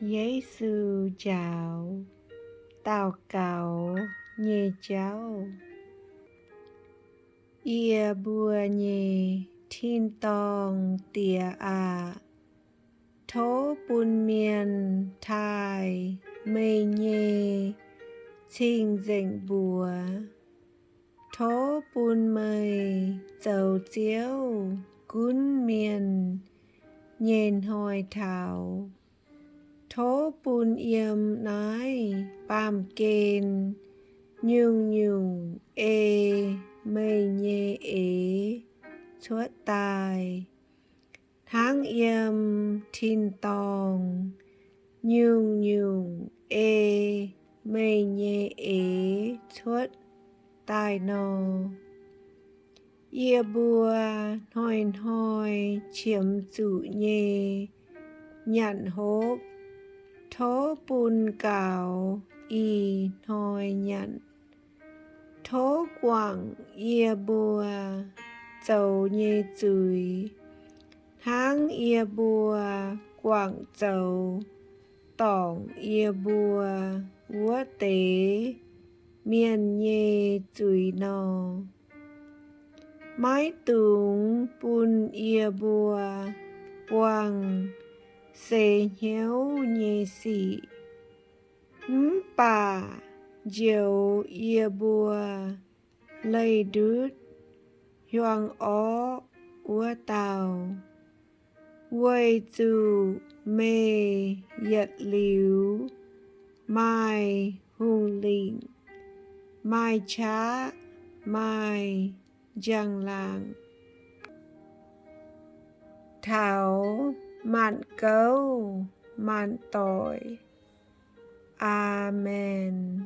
Yesu chào, tao cáo nhê cháu. Ia bùa nhê thiên tòng tìa à. Thố bùn miền thai mê nhê chinh dệnh bùa. Thố bùn mây dầu chiếu cún miền nhên hồi thảo. Thố bùn yếm nái bàm kên nhung mây nhê chuốt tài. Tháng yếm thiên tòng nhung mây nhê chuốt tài nô. Ia bùa hoi chiếm chủ nhê nhận hốp. Thố bùn cào y hoi nhận. Thố quảng ia bùa dầu nhê chùi. Tháng ia bùa quảng dầu tỏng ia bùa vua tế Mien nhê chùi nò. Mái tùng bùn ia bùa quảng xê nhéo nhê xị. Bà diều ia bùa lây đứt hoang ó ua tàu. Quay dù mê yật líu mai hùng lịnh. Mai chá mai giang làng. Thảo mạn cấu mạn tội. Amen.